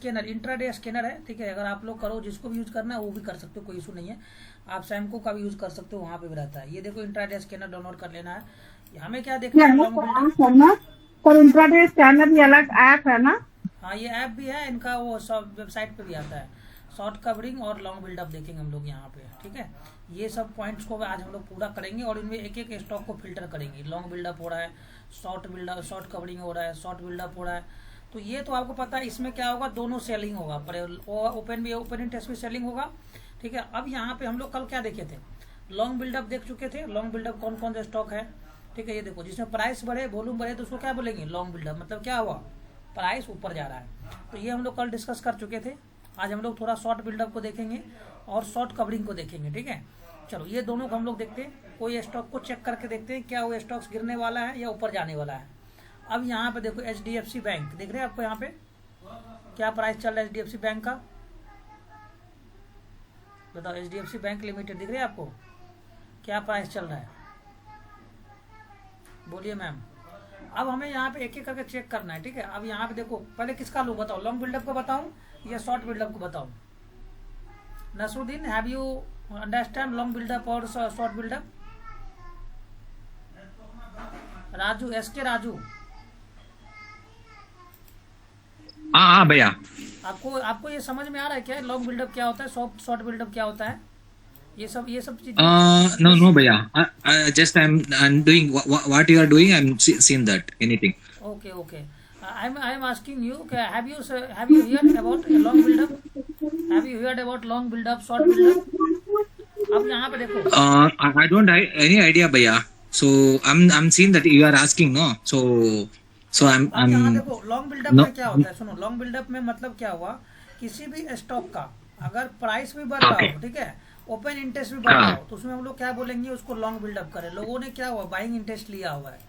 Scanner, intraday scanner है, ठीक है। अगर आप लोग करो, जिसको भी यूज करना है वो भी कर सकते हो, कोई इशू नहीं है। आप सैमको का भी यूज कर सकते हो, वहाँ पे भी रहता है। ये देखो इंट्राडे स्कैनर डाउनलोड कर लेना है। हमें क्या देखना है, लॉन्ग बिल्डअप। पर इंट्राडे स्कैनर भी अलग ऐप है ना? हाँ ये ऐप भी है इनका, वो सब वेबसाइट पे भी आता है। शॉर्ट कवरिंग और लॉन्ग बिल्डअप देखेंगे हम लोग यहाँ पे, ठीक है। ये सब पॉइंट्स को आज हम लोग पूरा करेंगे और इनमें एक एक स्टॉक को फिल्टर करेंगे। लॉन्ग बिल्डअप हो रहा है, शॉर्ट कवरिंग हो रहा है, शॉर्ट बिल्डअप हो रहा है। तो ये तो आपको पता है, इसमें क्या होगा, दोनों सेलिंग होगा, ओपन इंटरेस्ट भी सेलिंग होगा, ठीक है। अब यहाँ पे हम लोग कल क्या देखे थे, लॉन्ग बिल्डअप देख चुके थे। लॉन्ग बिल्डअप कौन कौन सा स्टॉक है, ठीक है। ये देखो, जिसमें प्राइस बढ़े, वॉल्यूम बढ़े, तो उसको क्या बोलेंगे, लॉन्ग बिल्डअप। मतलब क्या हुआ, प्राइस ऊपर जा रहा है। तो ये हम लोग कल डिस्कस कर चुके थे। आज हम लोग थोड़ा शॉर्ट बिल्डअप को देखेंगे और शॉर्ट कवरिंग को देखेंगे, ठीक है। चलो ये दोनों को हम लोग देखते हैं। कोई स्टॉक को चेक करके देखते हैं क्या वो स्टॉक्स गिरने वाला है या ऊपर जाने वाला है। अब यहाँ पे देखो HDFC बैंक, देख रहे हैं आपको यहाँ पे क्या प्राइस चल रहा है HDFC बैंक का, बताओ। HDFC बैंक लिमिटेड दिख रही है आपको, क्या प्राइस चल रहा है, बोलिए मैम। अब हमें यहाँ पे एक एक करके चेक करना है, ठीक है। अब यहाँ पे देखो, पहले किसका लो बताओ, लॉन्ग बिल्डअप को बताऊं या शॉर्ट बिल्डअप को बताऊं। Nasruddin, have you understand long buildup और short buildup? Raju, SK Raju, हाँ भैया। आपको आपको ये समझ में आ रहा है क्या, लॉन्ग बिल्डअप क्या होता है, शॉर्ट बिल्डअप क्या होता है, ये सब चीजें? No भैया, just I'm doing what you are doing. I'm seen that anything. Okay. I'm asking you, have you heard about long build up? Have you heard about long build up, short build up? अब यहाँ पे देखो, I don't have any idea भैया. So I'm seeing that you are asking, no? So I'm यहाँ देखो long buildup में क्या होता है, सुनो। लॉन्ग बिल्डअप में मतलब क्या हुआ, किसी भी स्टॉक का अगर प्राइस भी बढ़ रहा हो, ठीक है, ओपन इंटरेस्ट भी बढ़ रहा हो, तो उसमें हम लोग क्या बोलेंगे, उसको लॉन्ग बिल्डअप करें। लोगों ने क्या हुआ, बाइंग इंटरेस्ट लिया हुआ है।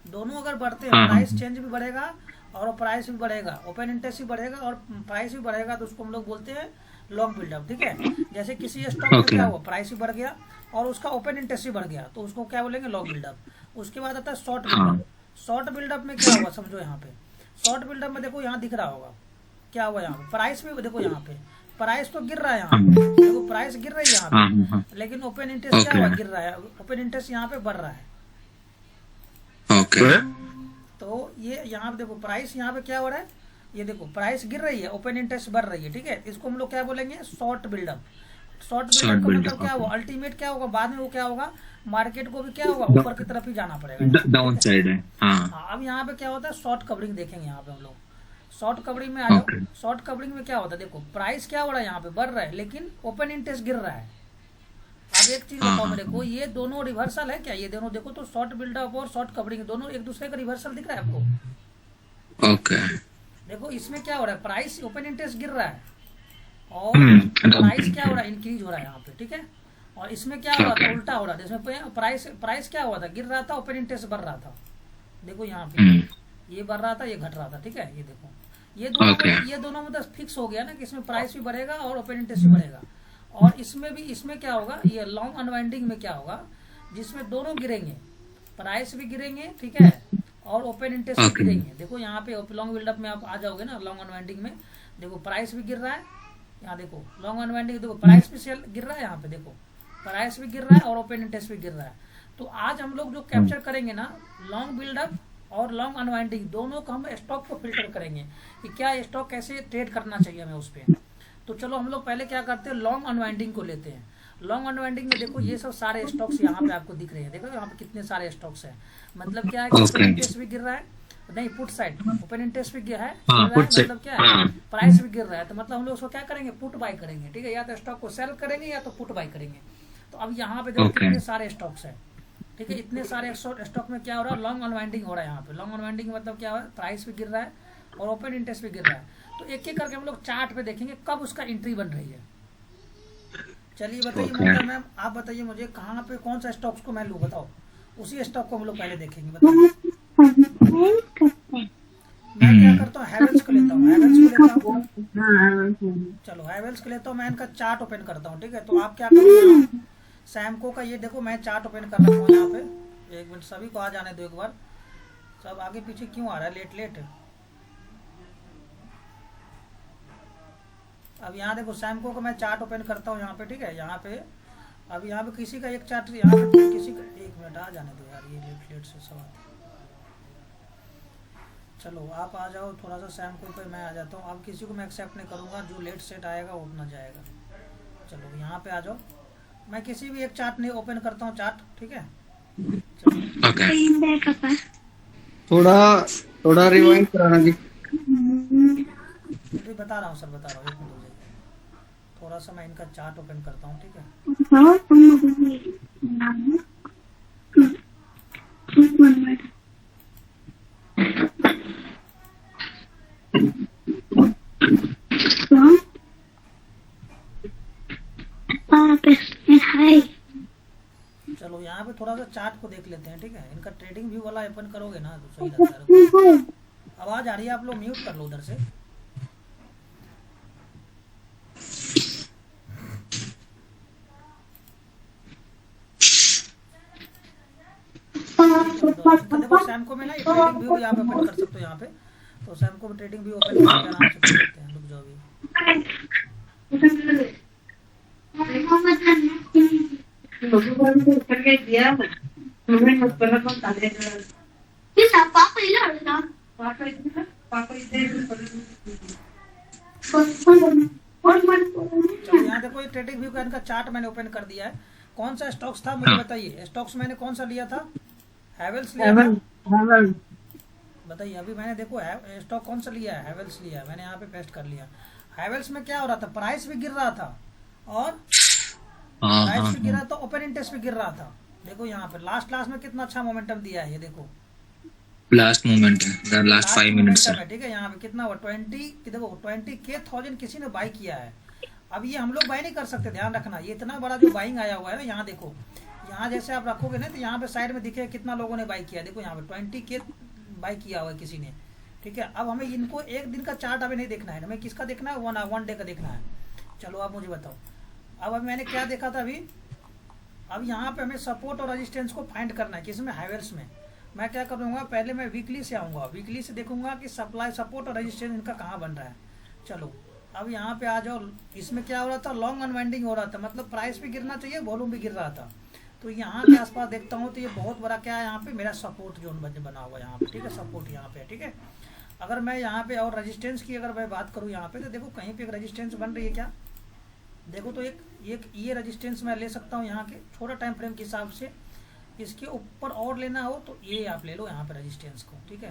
दोनों अगर बढ़ते हैं, प्राइस चेंज भी बढ़ेगा और प्राइस भी बढ़ेगा, ओपन इंटरेस्ट भी बढ़ेगा और प्राइस भी बढ़ेगा, तो उसको हम लोग बोलते हैं लॉन्ग बिल्डअप, ठीक है। जैसे किसी स्टॉक में क्या हुआ, प्राइस भी बढ़ गया और उसका ओपन इंटरेस्ट भी बढ़ गया, तो उसको क्या बोलेंगे, लॉन्ग बिल्डअप। उसके बाद आता है शॉर्ट बिल्डअप। शॉर्ट बिल्डअप में क्या हुआ, समझो यहाँ पे। शॉर्ट बिल्डअप में देखो, यहाँ दिख रहा होगा क्या हुआ, यहाँ पे प्राइस भी देखो, यहाँ पे प्राइस तो गिर रहा है, यहाँ पे देखो प्राइस गिर रही है यहाँ पे, लेकिन ओपन इंटरेस्ट क्या हुआ, गिर रहा है। ओपन इंटरेस्ट यहाँ पे बढ़ रहा है, तो ये यहाँ पे देखो प्राइस यहाँ पे क्या हो रहा है, ये देखो प्राइस गिर रही है, ओपन इंटरेस्ट बढ़ रही है, ठीक है। इसको हम लोग क्या बोलेंगे, शॉर्ट बिल्डअप। शॉर्ट बिल्डअप का मतलब क्या हुआ, अल्टीमेट क्या होगा, बाद में वो क्या होगा, मार्केट को भी क्या होगा, ऊपर की तरफ ही जाना पड़ेगा, डाउन साइड है। हाँ। अब यहाँ पे क्या होता है, शॉर्ट कवरिंग देखेंगे यहाँ पे हम लोग। शॉर्ट कवरिंग में आ जाओ। शॉर्ट कवरिंग में क्या होता है, देखो प्राइस क्या हो रहा है, यहाँ पे बढ़ रहा है, लेकिन ओपन इंटरेस्ट गिर रहा है। अब एक चीज बताओ मेरे को, ये दोनों रिवर्सल है क्या, ये दोनों देखो तो, शॉर्ट बिल्डअप और शॉर्ट कवरिंग दोनों एक दूसरे का रिवर्सल दिख रहा है आपको। ओके। देखो इसमें क्या हो रहा है, प्राइस ओपन इंटरेस्ट गिर रहा है और प्राइस क्या हो रहा है, इंक्रीज हो रहा है यहाँ पे, ठीक है। और इसमें क्या हो रहा था, उल्टा हो रहा था। इसमें प्राइस क्या हुआ था, गिर रहा था, ओपन इंटरेस्ट बढ़ रहा था। देखो यहाँ पे ये बढ़ रहा था, ये घट रहा था, ठीक है। ये देखो ये दोनों में तो फिक्स हो गया ना कि इसमें प्राइस भी बढ़ेगा और ओपन इंटरेस्ट भी बढ़ेगा। और इसमें क्या होगा, ये लॉन्ग अनवाइंडिंग में क्या होगा, जिसमें दोनों गिरेंगे, प्राइस भी गिरेंगे, ठीक है, और ओपन इंटरेस्ट भी गिरेंगे। देखो यहाँ पे लॉन्ग बिल्डअप में आप आ जाओगे ना, लॉन्ग अनवाइंडिंग में देखो प्राइस भी गिर रहा है, यहाँ देखो लॉन्ग अनवाइंडिंग देखो प्राइस भी गिर रहा है, यहाँ पे देखो प्राइस भी गिर रहा है और ओपन इंटरेस्ट भी गिर रहा है। तो आज हम लोग जो कैप्चर करेंगे ना, लॉन्ग बिल्डअप और लॉन्ग अनवाइंडिंग दोनों को हम स्टॉक को फिल्टर करेंगे कि क्या स्टॉक कैसे ट्रेड करना चाहिए हमें उस पर। तो चलो हम लोग पहले क्या करते हैं, लॉन्ग अनवाइंडिंग को लेते हैं। लॉन्ग अनवाइंडिंग में देखो ये सब सारे स्टॉक्स यहाँ पे आपको दिख रहे हैं, देखो यहाँ पे कितने सारे स्टॉक्स हैं। मतलब क्या है कि ओपन इंटरेस्ट भी गिर रहा है, नहीं पुट साइड ओपन इंटरेस्ट भी गिर है, मतलब क्या है, प्राइस भी गिर रहा है। तो मतलब हम लोग उसको क्या करेंगे, पुट बाय करेंगे, ठीक है। या तो स्टॉक को सेल करेंगे या तो पुट बाय करेंगे। तो अब यहाँ पे देखो कितने सारे स्टॉक्स है, ठीक है। इतने सारे स्टॉक में क्या हो रहा है, लॉन्ग अनवाइंडिंग हो रहा है यहाँ पे। लॉन्ग अनवाइंडिंग मतलब क्या है, प्राइस भी गिर रहा है और ओपन इंटरेस्ट भी गिर रहा है। तो एक एक करके हम लोग चार्ट पे देखेंगे कब उसका एंट्री बन रही है। चलिए बताइए ममता मैम, आप बताइए मुझे कहाँ पे कौन सा स्टॉक्स को मैं लूँ, बताओ। उसी स्टॉक को हम लोग पहले देखेंगे, बताइए। मैं क्या करता हूँ, हैवेल्स को लेता हूँ, चलो हैवेल्स को लेता हूँ। मैं इनका चार्ट ओपन करता हूँ, ठीक है। तो आप क्या करोगे, सैमको का ये देखो मैं चार्ट ओपन कर रखा हूँ यहाँ पे। एक मिनट, सभी को आ जाने दो एक बार। सब आगे पीछे क्यों आ रहा है, लेट अब यहाँ देखो सैमको का मैं चार्ट ओपन करता हूँ यहाँ पे, ठीक है। यहाँ पे अब यहाँ पे किसी का एक चार्ट, यहाँ पे किसी का, एक मिनट आ जाने दो यार, ये लेट से सवाल। चलो आप आ जाओ, थोड़ा सा सैमको पे मैं आ जाता हूँ। अब किसी को मैं एक्सेप्ट नहीं करूँगा, जो लेट सेट आएगा वो अपना जाएगा। चलो यहाँ पे आ जाओ, मैं किसी भी एक चार्ट नहीं ओपन करता हूँ चार्ट, ठीक है। Okay. थोड़ा रिवाइंड कराना जी। अभी बता रहा हूँ सर, बता रहा हूँ, 1 मिनट हो जाएगा। थोड़ा सा मैं इनका चार्ट ओपन करता हूँ, ठीक है। चलो यहाँ पे थोड़ा सा चार्ट को देख लेते हैं, ठीक है। इनका ट्रेडिंग व्यू वाला ओपन करोगे ना तो सही रहता है। आवाज आ रही है, आप लोग म्यूट कर लो उधर से। देखो सैमको में ना ये ट्रेडिंग व्यू यहाँ पे ओपन कर सकते हो यहाँ पे, तो सैमको में ट्रेडिंग व्यू ओपन करके आराम से कर सकते हैं। रुक जाओ चलो यहाँ देखो ये ट्रेडिंग व्यू का इनका चार्ट मैंने ओपन कर दिया है। कौन सा स्टॉक्स था मुझे बताइए, स्टॉक्स मैंने कौन सा लिया था? हैवेल्स लिया था। बताइए अभी मैंने देखो स्टॉक कौन सा लिया है, हैवेल्स लिया है मैंने, यहाँ पे पेस्ट कर लिया। हैवेल्स में क्या हो रहा था, प्राइस भी गिर रहा था और प्राइस भी गिर रहा था, ओपन इंटरेस्ट भी गिर रहा था। देखो यहाँ पे लास्ट में कितना अच्छा मोमेंटम दिया है, ये देखो लास्ट मोमेंट है, लास्ट 5 मिनट्स है, ठीक है। यहाँ पे कितना हुआ 20,000 किसी ने बाई किया है। अब ये हम लोग बाई नहीं कर सकते, ध्यान रखना। ये इतना बड़ा जो बाइंग आया हुआ है ना, यहाँ देखो, यहाँ जैसे आप रखोगे ना तो यहाँ पे साइड में दिखे कितना लोगों ने बाई किया। देखो यहाँ पे 20K बाई किया हुआ है किसी ने, ठीक है। अब हमें इनको एक दिन का चार्ट अभी नहीं देखना है, हमें किसका देखना है, 1 डे का देखना है। चलो आप मुझे बताओ, अब मैंने क्या देखा था अभी। अब यहाँ पे हमें सपोर्ट और रेजिस्टेंस को फाइंड करना है, किसमें, हैवेल्स में। मैं क्या करूँगा, पहले मैं वीकली से आऊँगा, वीकली से देखूंगा कि सप्लाई सपोर्ट और रेजिस्टेंस इनका कहाँ बन रहा है। चलो अब यहाँ पे आ जाओ, इसमें क्या हो रहा था, लॉन्ग अनवाइंडिंग हो रहा था, मतलब प्राइस भी गिरना चाहिए, वॉल्यूम भी गिर रहा था। तो यहाँ के आसपास देखता हूँ तो ये बहुत बड़ा क्या है, यहाँ पे मेरा सपोर्ट जोन बना हुआ है यहाँ पे, ठीक है। सपोर्ट यहाँ पे, ठीक है। अगर मैं यहाँ पे और रेजिस्टेंस की अगर मैं बात करूँ यहाँ पे, तो देखो कहीं पे एक रेजिस्टेंस बन रही है क्या, देखो तो एक ये रेजिस्टेंस मैं ले सकता हूँ यहाँ के छोटा टाइम फ्रेम के हिसाब से। इसके ऊपर और लेना हो तो ये आप ले लो यहाँ पे रेजिस्टेंस को, ठीक है।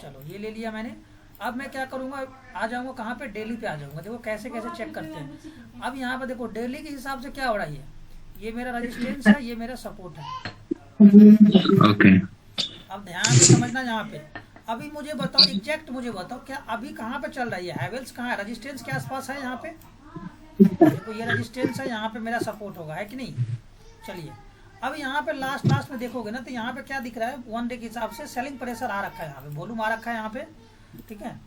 चलो ये ले लिया मैंने। अब मैं क्या करूँगा, आ जाऊँगा कहाँ पे, डेली पे आ जाऊँगा। देखो कैसे कैसे चेक करते हैं। अब यहाँ पे देखो डेली के हिसाब से क्या हो रहा है, ये मेरा रेजिस्टेंस है, ये मेरा सपोर्ट है, ओके। अब ध्यान से समझना यहाँ पे। अभी मुझे बताओ, एग्जैक्ट मुझे बताओ, क्या अभी कहाँ पे चल रहा है, हैवेल्स कहाँ है, रेजिस्टेंस के आसपास है यहाँ पे। देखो ये रेजिस्टेंस है, यहाँ पे मेरा सपोर्ट होगा, है कि नहीं। चलिए अब यहाँ पे लास्ट में देखोगे ना तो यहाँ पे क्या दिख रहा है, 1 डे के हिसाब से सेलिंग प्रेशर आ रखा है, यहाँ पे वॉल्यूम आ रखा है यहाँ पे, ठीक है।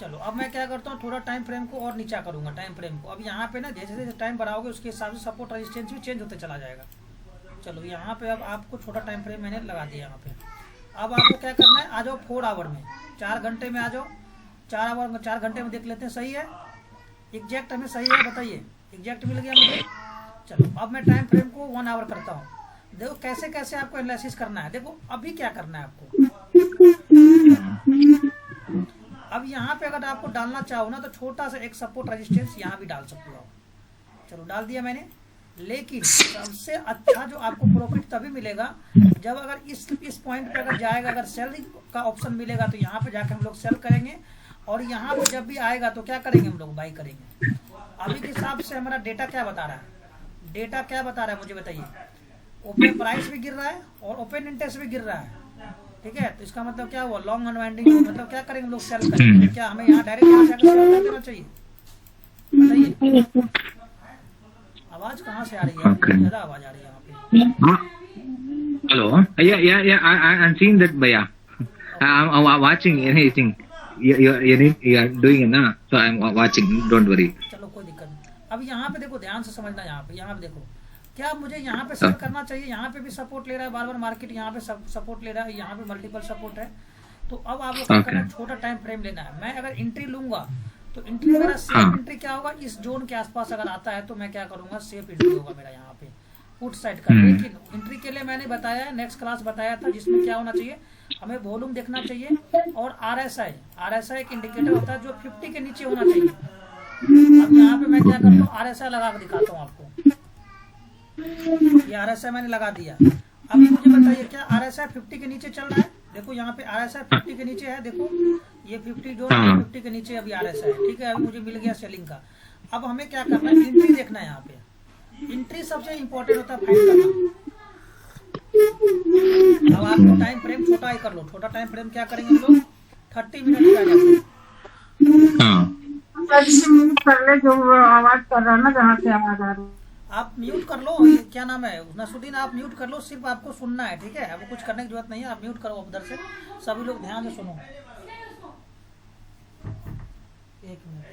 चलो अब मैं क्या करता हूँ, थोड़ा टाइम फ्रेम को और नीचा करूँगा, टाइम फ्रेम को। अब यहाँ पे ना जैसे जैसे टाइम बढ़ाओगे उसके हिसाब से सपोर्ट रेजिस्टेंस भी चेंज होते चला जाएगा। चलो यहाँ पे अब आपको छोटा टाइम फ्रेम मैंने लगा दिया यहाँ पे। अब आपको क्या करना है, आ जाओ 4 आवर में, 4 घंटे में आ जाओ। 4 घंटे में देख लेते हैं, सही है, एग्जैक्ट हमें सही है, बताइए एग्जैक्ट मिल गया मुझे। चलो अब मैं टाइम फ्रेम को 1 आवर करता हूँ। देखो कैसे कैसे आपको एनालिसिस करना है। देखो अभी क्या करना है आपको, अब यहाँ पे अगर आपको डालना चाहो ना तो छोटा सा एक सपोर्ट रेजिस्टेंस यहाँ भी डाल सकते हो आप। चलो डाल दिया मैंने। लेकिन सबसे अच्छा जो आपको प्रॉफिट तभी मिलेगा जब अगर इस पॉइंट पे अगर जाएगा, अगर सेलिंग का ऑप्शन मिलेगा तो यहाँ पे जाकर हम लोग सेल करेंगे, और यहाँ पे जब भी आएगा तो क्या करेंगे, हम लोग बाई करेंगे। अभी के हिसाब से हमारा डेटा क्या बता रहा है, डेटा क्या बता रहा है मुझे बताइए। ओपन प्राइस भी गिर रहा है और ओपन इंटरेस्ट भी गिर रहा है, ठीक है। तो इसका मतलब क्या हुआ, लॉन्ग अनवाइंडिंग, मतलब क्या करेंगे हम लोग, सेल करेंगे। क्या हमें यहाँ डायरेक्ट यहाँ से सेल कर देना चाहिए, बताइए। आवाज कहाँ से आ रही है, ज्यादा आवाज आ रही है यहाँ पे। Hello, yeah, I'm seeing that भैया, I'm watching anything you are doing it ना, so I'm watching, don't worry। चलो कोई दिक्कत नहीं। अब यहाँ पे देखो, ध्यान से समझना, यहाँ पे देखो, क्या मुझे यहाँ पे सेल करना चाहिए, यहाँ पे भी सपोर्ट ले रहा है बार मार्केट, यहाँ पे सपोर्ट ले रहा है, यहाँ पे मल्टीपल सपोर्ट है। तो अब आप लोग क्या करना है, छोटा टाइम फ्रेम लेना है। मैं अगर एंट्री लूंगा तो एंट्री मेरा सेफ एंट्री क्या होगा, इस जोन के आसपास अगर आता है तो मैं क्या करूंगा, सेफ एंट्री होगा मेरा यहाँ पे पुट साइड का। लेकिन एंट्री के लिए मैंने बताया, नेक्स्ट क्लास बताया था, जिसमें क्या होना चाहिए, हमें वॉल्यूम देखना चाहिए और आरएसआई एक इंडिकेटर होता है जो 50 के नीचे होना चाहिए। अब यहाँ पे मैं क्या करता हूँ, आरएसआई लगा के दिखाता हूँ आपको। ये आरएसआई मैंने लगा दिया। अब मुझे बताइए क्या आरएसआई 50 के नीचे चल रहा है? देखो यहाँ पे आरएसआई 50 के नीचे है, देखो ये 50 जो 50 के नीचे अभी आरएसआई है, ठीक है। अभी मुझे मिल गया सेलिंग का। अब हमें क्या करना है, एंट्री देखना है। यहाँ पे एंट्री सबसे इंपॉर्टेंट होता है फाइंड करना। अब आपको टाइम फ्रेम छोटा ही कर लो, छोटा टाइम फ्रेम क्या करेंगे हम लोग, 30 मिनट का जाते कर ले, जो आवाज कर रहा है ना, जहाँ से आवाज आ रही है। आप म्यूट कर लो, क्या नाम है नसरुद्दीन, आप म्यूट कर लो, सिर्फ आपको सुनना है, ठीक है। अब कुछ करने की जरूरत नहीं है, आप म्यूट करो उधर से, सभी लोग ध्यान से सुनो। एक मिनट,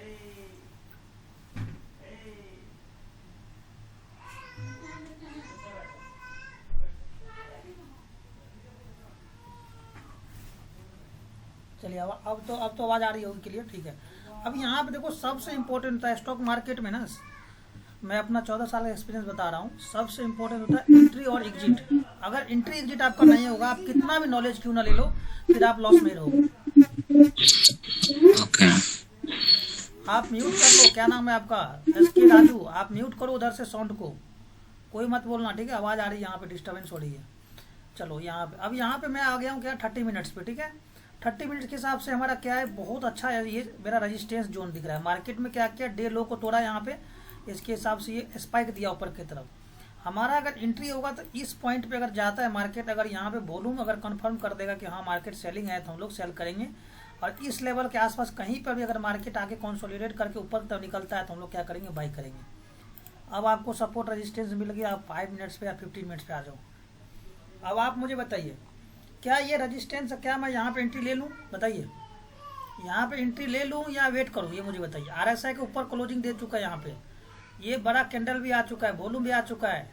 चलिए अब तो आवाज आ रही होगी क्लियर, ठीक है। अब यहाँ पे देखो सबसे इम्पोर्टेंट होता है स्टॉक मार्केट में ना, मैं अपना 14 साल का एक्सपीरियंस बता रहा हूँ, सबसे इम्पोर्टेंट होता है एंट्री और एग्जिट। अगर एंट्री एग्जिट आपका नहीं होगा, आप कितना भी नॉलेज क्यों ना ले लो, फिर आप लॉस में रहोगे। आप म्यूट कर लो, क्या नाम है आपका, एसके राजू, आप म्यूट करो उधर से साउंड को, कोई मत बोलना, ठीक है। आवाज आ रही है यहाँ पे, डिस्टर्बेंस हो रही है। चलो यहाँ पे, अब यहाँ पे मैं आ गया हूँ क्या 30 मिनट्स पे, ठीक है। 30 मिनट के हिसाब से हमारा क्या है, बहुत अच्छा है, ये मेरा रेजिस्टेंस जोन दिख रहा है। मार्केट में क्या किया, डे लो को तोड़ा यहाँ पे, इसके हिसाब से ये स्पाइक दिया ऊपर की तरफ। हमारा अगर एंट्री होगा तो इस पॉइंट पे अगर जाता है मार्केट, अगर यहाँ पे वॉल्यूम अगर कंफर्म कर देगा कि हाँ मार्केट सेलिंग है, तो हम लोग सेल करेंगे। और इस लेवल के आसपास कहीं पर भी अगर मार्केट आके कंसोलिडेट करके ऊपर तक निकलता है, तो हम लोग क्या करेंगे, बाई करेंगे। अब आपको सपोर्ट रेजिस्टेंस मिल गया, आप 5 मिनट्स पे या 15 मिनट्स पे आ जाओ। अब आप मुझे बताइए, क्या ये रेजिस्टेंस, क्या मैं यहाँ पे एंट्री ले लूँ, बताइए, यहाँ पे एंट्री ले लूँ या वेट करूँ, ये मुझे बताइए। आरएसआई के ऊपर क्लोजिंग दे चुका है, यहाँ पे ये बड़ा कैंडल भी आ चुका है, वॉल्यूम भी आ चुका है,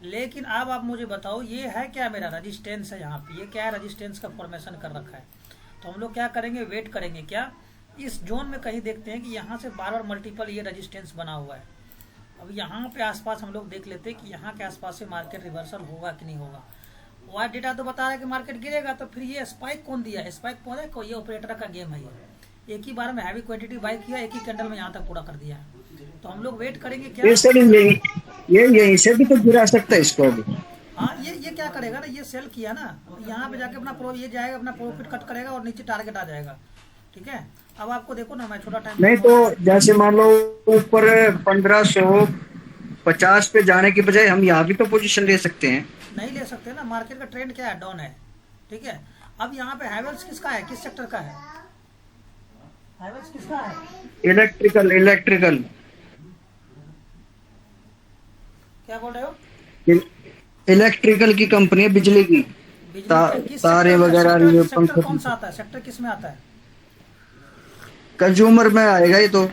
लेकिन अब आप मुझे बताओ ये है क्या, मेरा रेजिस्टेंस है यहाँ पे, ये क्या है, रेजिस्टेंस का फॉर्मेशन कर रखा है। तो हम लोग क्या करेंगे, वेट करेंगे, क्या इस जोन में कहीं देखते हैं कि यहाँ से बार बार मल्टीपल ये रेजिस्टेंस बना हुआ है। अब यहाँ पे आसपास हम लोग देख लेते हैं कि यहाँ के आसपास से मार्केट रिवर्सल होगा कि नहीं होगा। वाइट डेटा तो बता रहा है कि मार्केट गिरेगा, तो फिर ये स्पाइक कौन दिया है, स्पाइक कौन है, ये ऑपरेटर का गेम है। ये एक ही बार में हैवी क्वांटिटी बाई किया, एक ही कैंडल में यहाँ तक पूरा कर दिया है। तो हम लोग वेट करेंगे क्या, ये यहीं से भी तो गिरा सकता है इसको अभी। हाँ ये क्या करेगा ना, ये सेल किया ना, यहाँ पे जाके अपना ये जाएगा, अपना प्रॉफिट कट करेगा और नीचे टारगेट आ जाएगा, ठीक है। अब आपको देखो ना, मैं छोटा टाइम नहीं तो जैसे मान लो ऊपर 1550 पे जाने की बजाय हम यहाँ भी तो पोजीशन ले सकते हैं। नहीं ले सकते ना, मार्केट का ट्रेंड क्या है, डाउन है, ठीक है। अब यहाँ पे हैवेल्स किसका है, किस सेक्टर का है, हैवेल्स किसका है, इलेक्ट्रिकल क्या बोल रहे हो, इलेक्ट्रिकल की कंपनी है, बिजली की, तारे वगैरह। सेक्टर कौन सा आता है, सेक्टर किस में आता है, कंज्यूमर में आएगा ये तो।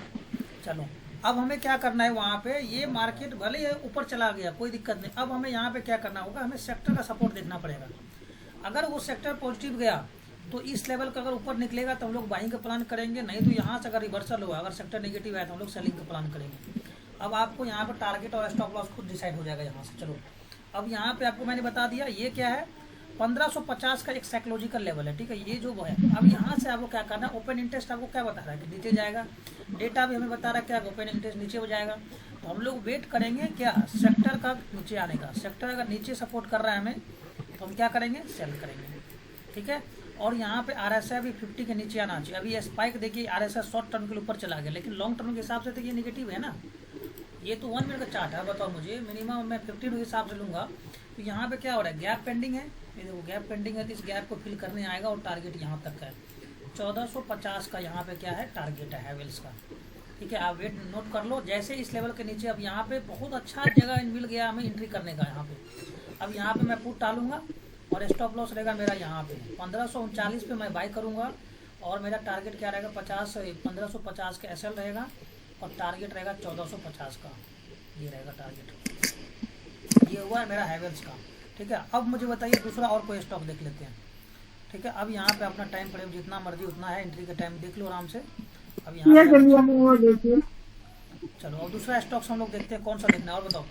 चलो अब हमें क्या करना है, वहाँ पे ये मार्केट भले ही ऊपर चला गया, कोई दिक्कत नहीं। अब हमें यहाँ पे क्या करना होगा, हमें सेक्टर का सपोर्ट देखना पड़ेगा। अगर वो सेक्टर पॉजिटिव गया तो इस लेवल का अगर ऊपर निकलेगा तो हम लोग बाइंग का प्लान करेंगे, नहीं तो यहाँ से अगर रिवर्सल हुआ, अगर सेक्टर नेगेटिव है तो हम लोग सेलिंग का प्लान करेंगे। अब आपको यहाँ पर टारगेट और स्टॉप लॉस खुद डिसाइड हो जाएगा यहाँ से। चलो अब यहाँ पे आपको मैंने बता दिया, ये क्या है, 1550 का एक साइकोलॉजिकल लेवल है, ठीक है, ये जो वो है। अब यहाँ से आपको क्या करना है, ओपन इंटरेस्ट आपको क्या बता रहा है कि नीचे जाएगा, डेटा भी हमें बता रहा है क्या, ओपन इंटरेस्ट नीचे हो जाएगा। तो हम लोग वेट करेंगे क्या, सेक्टर का नीचे आने का। सेक्टर अगर नीचे सपोर्ट कर रहा है हमें, तो हम क्या करेंगे, सेल करेंगे, ठीक है। और यहाँ पे आरएसआई भी 50 के नीचे आना चाहिए। अभी ये स्पाइक देखिए, आरएसआई शॉर्ट टर्म के ऊपर चला गया, लेकिन लॉन्ग टर्म के हिसाब से तो ये निगेटिव है ना। ये तो 1 मिनट का चार्ट है, बताओ मुझे, मिनिमम मैं 50 के हिसाब से लूँगा। तो यहाँ पे क्या हो रहा है, गैप पेंडिंग है, ये देखो गैप पेंडिंग है, तो इस गैप को फिल करने आएगा और टारगेट यहाँ तक है 1450 का। यहाँ पे क्या है, टारगेट है हैवेल्स का, ठीक है। आप वेट नोट कर लो, जैसे इस लेवल के नीचे, अब यहाँ पे बहुत अच्छा जगह मिल गया हमें एंट्री करने का यहाँ पे। अब यहाँ पे मैं पुट डालूंगा और स्टॉप लॉस रहेगा मेरा यहाँ पे 1539 पे मैं बाई करूँगा, और मेरा टारगेट क्या रहेगा, 1550 का एसएल रहेगा, और टारगेट रहेगा 1450 का, ये रहेगा टारगेट। ये हुआ है मेरा हैवेल्स का, ठीक है। अब मुझे बताइए दूसरा और कोई स्टॉक देख लेते हैं, ठीक है। अब यहाँ पे अपना टाइम फ्रेम जितना मर्जी उतना है, एंट्री का टाइम देख लो आराम से। अब यहाँ ये पे चलिए हम वो देखिए चलो अब दूसरा स्टॉक्स हम लोग देखते हैं, कौन सा देखना है और बताओ।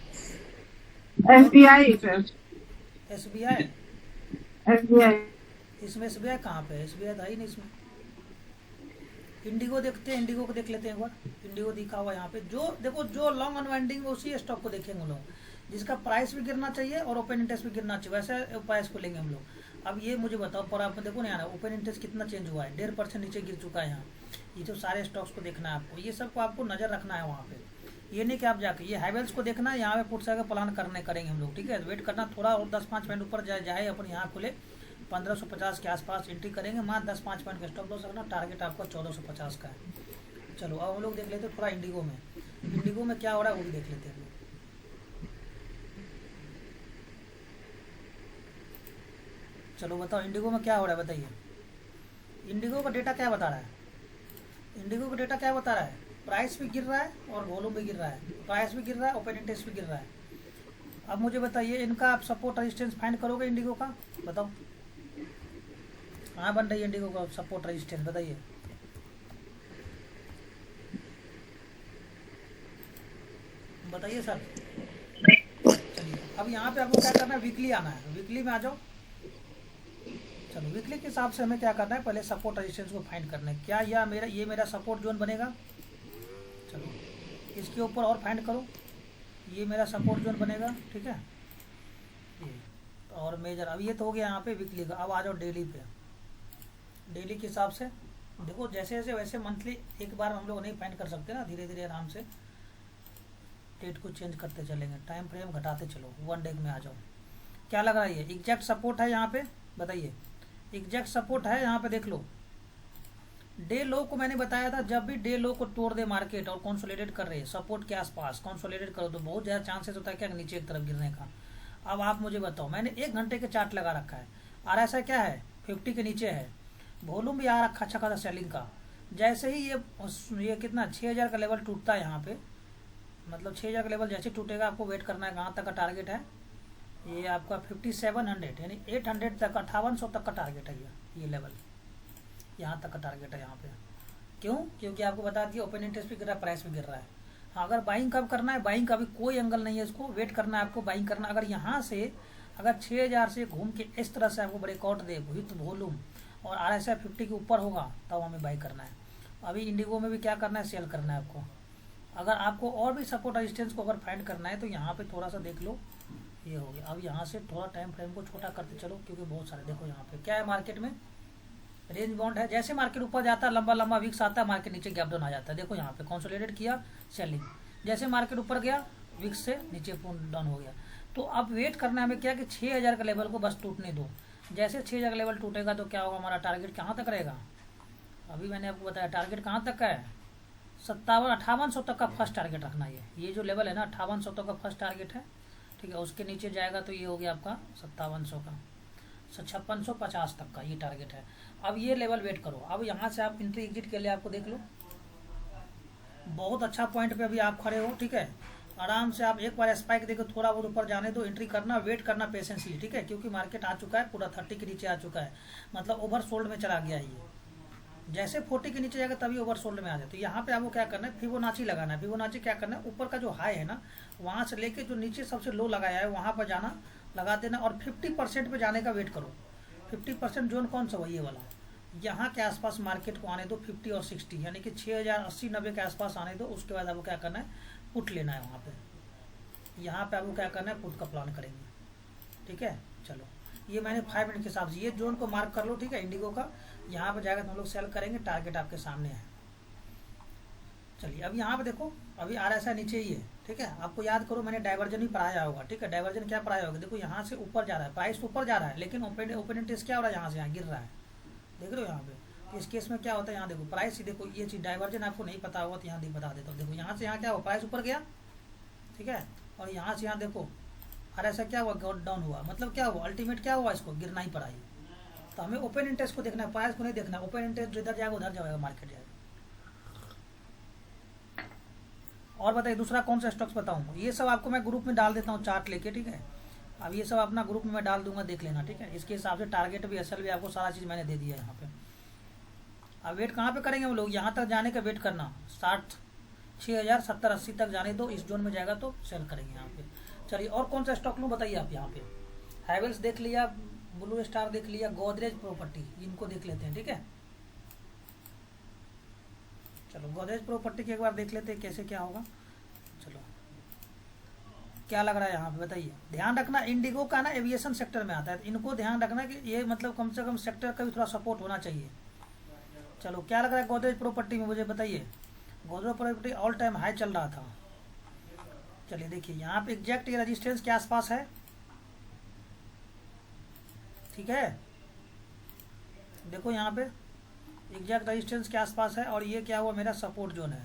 SBI सर, SBI, SBI इसमें SBI कहाँ पे है? SBI था ही नहीं इसमें। इंडिगो देखते हैं, इंडिगो को देख लेते हैं एक बार। इंडिगो दिखा हुआ यहाँ पे, जो देखो जो लॉन्ग अनवाइंडिंग उसी स्टॉक को देखेंगे हम लोग, जिसका प्राइस भी गिरना चाहिए और ओपन इंटरेस्ट भी गिरना चाहिए, वैसे प्राइस को लेंगे हम लोग। अब ये मुझे बताओ, पर आप देखो ना यार, ओपन इंटरेस्ट कितना चेंज हुआ है, 1.5% नीचे गिर चुका है यहाँ। ये जो सारे स्टॉक्स को देखना है आपको, ये सबको आपको नजर रखना है वहाँ पे। ये नहीं कि आप जाके ये हैवेल्स को देखना है, यहाँ पे पुट से प्लान करेंगे हम लोग, ठीक है। वेट करना थोड़ा और 10-5 पॉइंट ऊपर जाए अपन यहाँ खुले 1550 के आसपास एंट्री करेंगे, मात्र 10-5 पॉइंट का स्टॉप लॉस रखना, टारगेट आपका 1450 का है। चलो अब हम लोग देख लेते हैं थोड़ा इंडिगो में, इंडिगो में क्या हो रहा है वो भी देख लेते हैं हम लोग। चलो बताओ इंडिगो में क्या हो रहा है, बताइए। इंडिगो का डेटा क्या बता रहा है? इंडिगो का डेटा क्या बता रहा है? प्राइस भी गिर रहा है और वॉल्यूम भी गिर रहा है, प्राइस भी गिर रहा है, ओपन इंटरेस्ट भी गिर रहा है। अब मुझे बताइए इनका आप सपोर्ट रेजिस्टेंस फाइंड करोगे इंडिगो का, बताओ कहाँ बन रही है इंडिगो का सपोर्ट रेजिस्टेंस, बताइए। बताइए सर। चलिए अब यहाँ पे आपको क्या करना है, वीकली आना है, वीकली में आ जाओ। चलो वीकली के हिसाब से हमें क्या करना है, पहले सपोर्ट रेजिस्टेंस को फाइंड करना है। क्या ये मेरा सपोर्ट जोन बनेगा? चलो इसके ऊपर और फाइंड करो, ये मेरा सपोर्ट जोन बनेगा, ठीक है। ये और मेजर, अब ये तो हो गया यहाँ पे वीकली का। अब आ जाओ डेली पे। डेली के हिसाब से देखो, जैसे जैसे वैसे मंथली एक बार हम लोग नहीं फाइंड कर सकते ना, धीरे धीरे आराम से डेट को चेंज करते चलेंगे, टाइम फ्रेम घटाते चलो। 1 डे में आ जाओ, क्या लग रहा है? ये एग्जैक्ट सपोर्ट है यहाँ पे, बताइए। एग्जैक्ट सपोर्ट है यहाँ पे, देख लो। डे लो को मैंने बताया था, जब भी डे लो को तोड़ दे मार्केट और कंसोलिडेट कर रहे हैं सपोर्ट के आसपास, कंसोलिडेट करो तो बहुत ज़्यादा चांसेस होता है क्या, नीचे एक तरफ गिरने का। अब आप मुझे बताओ, मैंने 1 घंटे के चार्ट लगा रखा है, और ऐसा क्या है 50 के नीचे है, वॉल्यूम भी आ रखा अच्छा खासा सेलिंग का। जैसे ही ये कितना 6000 का लेवल टूटता है यहाँ पे, मतलब 6000 का लेवल जैसे टूटेगा आपको वेट करना है, कहाँ तक का टारगेट है ये आपका 5700 यानी 800 तक, 5800 तक का टारगेट है ये लेवल, यहाँ तक का टारगेट है यहाँ पे। क्यों? क्योंकि आपको बता दिया ओपन इंटरेस्ट भी गिर रहा है, प्राइस भी गिर रहा है। हाँ, अगर बाइंग कब करना है, बाइंग का भी कोई एंगल नहीं है, इसको वेट करना है आपको, बाइंग करना। अगर यहाँ से अगर 6000 से घूम के इस तरह से आपको ब्रेकआउट दे विथ वॉल्यूम और RSI 50 के ऊपर होगा, तब हमें बाई करना है। अभी इंडिगो में भी क्या करना है, सेल करना है आपको। अगर आपको और भी सपोर्ट रेजिस्टेंस को अगर फाइंड करना है तो यहाँ पे थोड़ा सा देख लो, ये हो गया। अब यहाँ से थोड़ा टाइम फ्रेम को छोटा करते चलो, क्योंकि बहुत सारे देखो यहाँ पे क्या है, मार्केट में रेंज बाउंड है। जैसे मार्केट ऊपर जाता है, लंबा लंबा विक्स आता है, मार्केट नीचे गैप डाउन आ जाता है। देखो यहाँ पे कंसोलिडेट किया, सेलिंग। जैसे मार्केट ऊपर गया, विक्स से नीचे डाउन हो गया। तो अब वेट करना है हमें क्या कि 6000 का लेवल को बस टूटने दो। जैसे 6000 का लेवल टूटेगा तो क्या होगा, हमारा टारगेट कहाँ तक रहेगा? अभी मैंने आपको बताया टारगेट कहाँ तक का है, 5800 तक का फर्स्ट टारगेट रखना है। ये जो लेवल है ना 5800 तक का फर्स्ट टारगेट है, ठीक है। उसके नीचे जाएगा तो ये हो गया आपका 5700 का, 5650 तक का ये टारगेट है। अब ये लेवल वेट करो। अब यहाँ से आप एंट्री एग्जिट के लिए आपको देख लो, बहुत अच्छा पॉइंट पे अभी आप खड़े हो, ठीक है। आराम से आप एक बार स्पाइक देखो, थोड़ा बहुत ऊपर जाने दो, एंट्री करना, वेट करना पेशेंसली, ठीक है। क्योंकि मार्केट आ चुका है पूरा 30 के नीचे आ चुका है, मतलब ओवर सोल्ड में चला गया है ये। जैसे 40 के नीचे जाएगा तभी ओवर सोल्ड में आ जाए। तो यहाँ पे आपको क्या करना है, फिबोनाची लगाना है। फिबोनाची क्या करना है, ऊपर का जो हाई है ना, वहाँ से लेके जो नीचे सबसे लो लगाया है वहाँ पर जाना, लगा देना, और 50% पे जाने का वेट करो। 50% जोन कौन सा हो, ये वाला, यहाँ के आसपास मार्केट को आने दो 50 और 60, यानी कि 6080-90 के आसपास आने दो। उसके बाद आपको क्या करना है, पुट लेना है वहाँ पे। यहाँ पे आपको क्या करना है, पुट का प्लान करेंगे, ठीक है। चलो ये मैंने 5 मिनट के हिसाब से ये जोन को मार्क कर लो, ठीक है। इंडिगो का यहाँ पे जाकर हम लोग सेल करेंगे, टारगेट आपके सामने है। चलिए अब यहाँ पे देखो, अभी RSI नीचे ही है, ठीक है। आपको याद करो मैंने डाइवर्जन भी पढ़ाया होगा, ठीक है। डाइवर्जन क्या पढ़ाया होगा, देखो यहाँ से ऊपर जा रहा है, प्राइस ऊपर जा रहा है, लेकिन ओपन इंटरेस्ट क्या हो रहा है, यहाँ से यहाँ गिर रहा है, देख रहे हो यहाँ पे। इस केस में क्या होता है, यहाँ देखो प्राइस, देखो ये चीज डाइवर्जन आपको नहीं पता होगा तो यहाँ बता देता हूँ। देखो यहाँ से यहाँ क्या हुआ, प्राइस ऊपर गया, ठीक है, और यहाँ से यहाँ देखो RSI क्या हुआ, डाउन हुआ, मतलब क्या हुआ, अल्टीमेट क्या हुआ, इसको गिरना ही पड़ा है। तो हमें ओपन इंटरेस्ट को देखना है, प्राइस को नहीं देखना है। ओपन इंटरेस्ट जिधर जाएगा उधर जाएगा, मार्केट जाएगा। और बताइए दूसरा कौन सा स्टॉक्स बताऊँ, ये सब आपको मैं ग्रुप में डाल देता हूँ चार्ट लेके, ठीक है। अब ये सब अपना ग्रुप में मैं डाल दूंगा, देख लेना, ठीक है। इसके हिसाब से टारगेट भी, असल भी आपको सारा चीज़ मैंने दे दिया है यहाँ पे। अब वेट कहाँ पे करेंगे हम लोग, यहाँ तक जाने का वेट करना, 60,000 70 80 तक जाने दो, इस जोन में जाएगा तो सेल करेंगे यहाँ पे। चलिए और कौन सा स्टॉक लूँ बताइए आप। यहाँ पे हैवेल्स देख लिया, ब्लू स्टार देख लिया, गोदरेज प्रॉपर्टी, इनको देख लेते हैं, ठीक है। चलो गोदरेज प्रॉपर्टी की एक बार देख लेते हैं कैसे क्या होगा। चलो क्या लग रहा है यहाँ पे बताइए। ध्यान रखना इंडिगो का ना एविएशन सेक्टर में आता है, तो इनको ध्यान रखना कि ये मतलब कम से कम सेक्टर का भी थोड़ा सपोर्ट होना चाहिए। चलो क्या लग रहा है गोदरेज प्रॉपर्टी में मुझे बताइए। Godrej property all time high चल रहा था। चलिए देखिए यहाँ पे एग्जैक्ट ये रेजिस्टेंस के आसपास है, ठीक है। देखो यहाँ पे एग्जैक्ट रेजिस्टेंस के आसपास है और ये क्या हुआ मेरा सपोर्ट जोन है।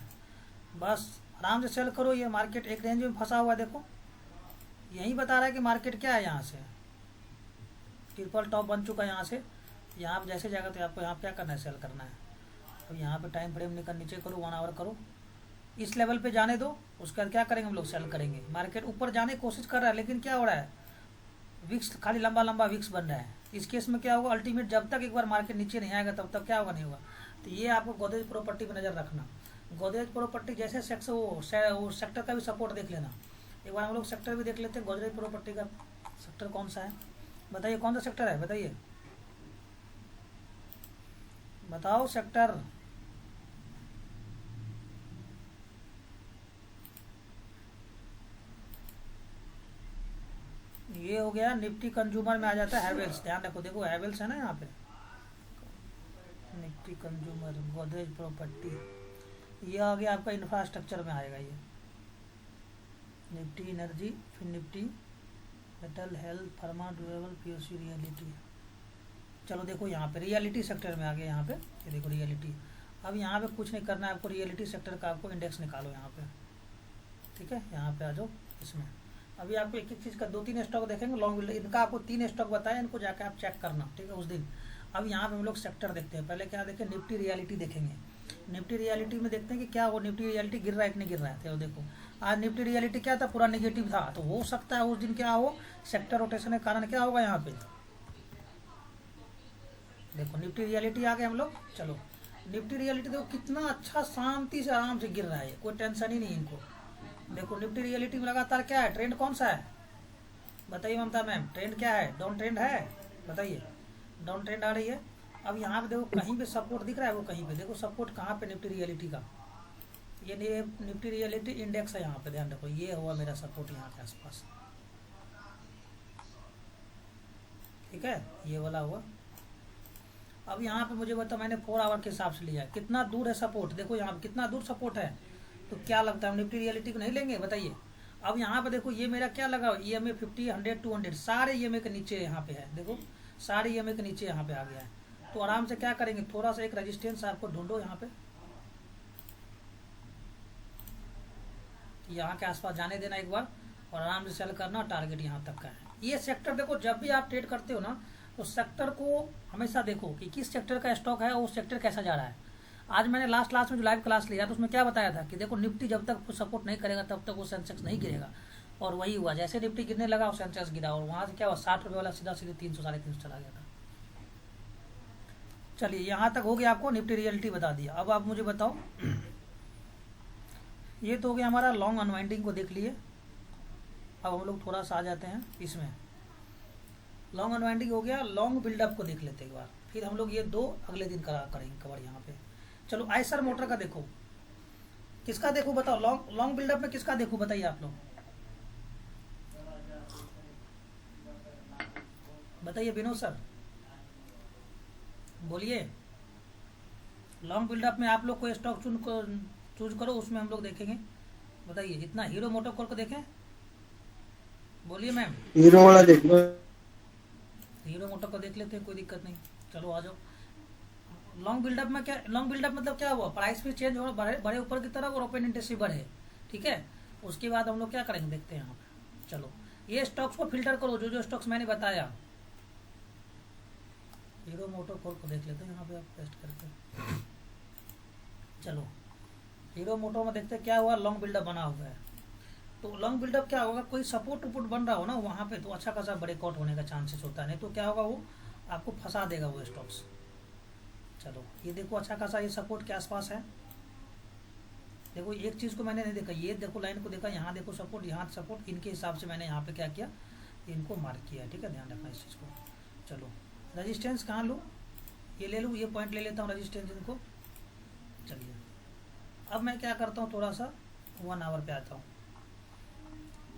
बस आराम से सेल करो। ये मार्केट एक रेंज में फंसा हुआ है, देखो यही बता रहा है कि मार्केट क्या है। यहाँ से ट्रिपल टॉप बन चुका है, यहाँ से यहाँ पे जैसे जाएगा तो आपको यहाँ क्या करना है, सेल करना है। अब यहाँ पे टाइम फ्रेम निकल नीचे करो, 1 आवर करो, इस लेवल पे जाने दो, उसके बाद क्या करेंगे हम लोग, सेल करेंगे। मार्केट ऊपर जाने की कोशिश कर रहा है लेकिन क्या हो रहा है, विक्स खाली लंबा लंबा विक्स बन रहा है। इस केस में क्या होगा, अल्टीमेट जब तक एक बार मार्केट नीचे नहीं आएगा तब तक क्या होगा, नहीं होगा। तो ये आपको गोदरेज प्रॉपर्टी पर नज़र रखना। गोदरेज प्रॉपर्टी जैसे वो सेक्टर का भी सपोर्ट देख लेना। एक बार हम लोग सेक्टर भी देख लेते हैं। गोदरेज प्रॉपर्टी का सेक्टर कौन सा है बताइए, कौन सा सेक्टर है बताइए, बताओ सेक्टर। ये हो गया निफ्टी कंज्यूमर में आ जाता है हैवेल्स। ध्यान रखो, देखो हैवेल्स है ना यहाँ पे, निफ्टी कंज्यूमर, गोदरेज प्रॉपर्टी, ये आ गया आपका इंफ्रास्ट्रक्चर में आएगा। ये निफ्टी एनर्जी, फिर Nifty metal, health, pharma, durable, POC, reality. चलो देखो यहाँ पे रियलिटी सेक्टर में आ गया। यहाँ पे ये देखो रियलिटी। अब यहाँ पे कुछ नहीं करना है आपको, रियलिटी सेक्टर का आपको इंडेक्स निकालो यहाँ पे, ठीक है। यहाँ पे आ जाओ इसमें। अभी आपको एक एक चीज़ का 2-3 स्टॉक देखेंगे लॉन्ग बिल्ड, इनका आपको 3 स्टॉक बताया, इनको जाकर आप चेक करना, ठीक है उस दिन। अब यहाँ पे हम लोग सेक्टर देखते हैं। पहले क्या देखें, निफ्टी रियलिटी देखेंगे। निफ्टी रियलिटी में देखते हैं कि क्या वो निफ्टी रियलिटी गिर रहा है कि नहीं गिर रहा है। तो देखो आज निफ्टी रियलिटी क्या था, पूरा निगेटिव था, तो हो सकता है उस दिन क्या हो, सेक्टर रोटेशन के कारण क्या होगा यहाँ पे। देखो निफ्टी रियलिटी आ गए हम लोग। चलो निफ्टी रियलिटी देखो कितना अच्छा शांति से आराम से गिर रहा है, कोई टेंशन ही नहीं इनको। देखो निफ्टी रियलिटी में लगातार क्या है, ट्रेंड कौन सा है बताइए ममता मैम, ट्रेंड क्या है, डाउन ट्रेंड है बताइए, डाउन ट्रेंड आ रही है। अब यहाँ पे देखो कहीं पे सपोर्ट दिख रहा है, वो कहीं पे देखो सपोर्ट कहाँ पे, निफ्टी रियलिटी का, ये निफ्टी रियलिटी इंडेक्स है यहाँ पे, ध्यान रखो ये हुआ मेरा सपोर्ट यहाँ के आसपास, ठीक है ये वाला हुआ। अब यहाँ पे मुझे बताओ, मैंने 4 आवर के हिसाब से लिया है, कितना दूर है सपोर्ट, देखो यहाँ पे कितना दूर सपोर्ट है। तो क्या लगता है निफ्टी रियलिटी को नहीं लेंगे बताइए। अब यहाँ पे देखो ये मेरा क्या लगा, EMA 50 100 200 सारे EMA के नीचे यहाँ पे है, देखो सारे EMA के नीचे यहाँ पे आ गया है। तो आराम से क्या करेंगे, थोड़ा सा एक रेजिस्टेंस आपको ढूंढो यहाँ पे, यहाँ के आसपास जाने देना एक बार और आराम से सेल करना। टारगेट यहाँ तक का है। ये सेक्टर देखो, जब भी आप ट्रेड करते हो ना तो सेक्टर को हमेशा देखो कि किस सेक्टर का स्टॉक है, वो सेक्टर कैसा जा रहा है। आज मैंने लास्ट क्लास में जो लाइव क्लास लिया तो उसमें क्या बताया था कि देखो निफ्टी जब तक सपोर्ट नहीं करेगा तब तक वो सेंसेक्स नहीं गिरेगा, और वही हुआ, जैसे निफ्टी गिरने लगा और सेंसेक्स गिरा, और वहां से क्या हुआ 60 रुपये वाला सीधा सीधे 300 350 चला गया था। चलिए यहाँ तक हो गया, आपको निफ्टी रियलिटी बता दिया। अब आप मुझे बताओ, ये तो हो गया हमारा लॉन्ग अनवाइंडिंग को देख लिए। अब हम लोग थोड़ा सा आ जाते हैं इसमें, लॉन्ग अनवाइंडिंग हो गया, लॉन्ग बिल्डअप को देख लेते हैं एक बार, फिर हम लोग ये 2 अगले दिन करेंगे कवर यहाँ पे। चलो आइसर मोटर का देखो, किसका देखो बताओ, लॉन्ग बिल्डअप में किसका देखो बताइए आप लोग, बताइए विनोद सर बोलिए। लॉन्ग बिल्डअप में आप लोग कोई स्टॉक चूज करो, उसमें हम लोग देखेंगे, बताइए। इतना हीरो मोटोकॉर्प को देखें, बोलिए मैम। हीरो वाला देख लो, हीरो मोटर को देख लेते हैं, कोई दिक्कत नहीं। चलो आ जाओ। लॉन्ग बिल्डअप में क्या, लॉन्ग बिल्डअप मतलब क्या हुआ, प्राइस भी चेंज हो, बढ़े ऊपर की तरफ और ओपन इंटरेस्ट भी बढ़े, ठीक है। उसके बाद हम लोग क्या करेंगे देखते हैं यहाँ पे। चलो ये स्टॉक्स को फिल्टर करो, जो जो स्टॉक्स मैंने बताया। हीरो मोटोकॉर्प को देख लेते हैं यहाँ पे, आप पेस्ट करके। चलो हीरो मोटो में देखते हैं क्या हुआ, लॉन्ग बिल्डअप बना हुआ है। तो लॉन्ग बिल्डअप क्या होगा, कोई सपोर्ट उपॉर्ट बन रहा हो ना वहाँ पे, तो अच्छा खासा ब्रेकआउट होने का चांसेस होता है, नहीं तो क्या होगा वो आपको फंसा देगा वो स्टॉक्स। चलो ये देखो अच्छा खासा ये सपोर्ट के आसपास है। देखो एक चीज़ को मैंने नहीं देखा, ये देखो लाइन को देखा, यहाँ देखो सपोर्ट, यहाँ सपोर्ट, इनके हिसाब से मैंने यहाँ पे क्या किया, इनको मार्क किया। ठीक है, ध्यान रखना इस चीज़ को। चलो रजिस्टेंस कहाँ लूँ, ये ले लूँ, ये पॉइंट ले लेता हूँ रजिस्टेंस इनको। चलिए अब मैं क्या करता हूँ, थोड़ा सा 1 आवर पे आता हूँ।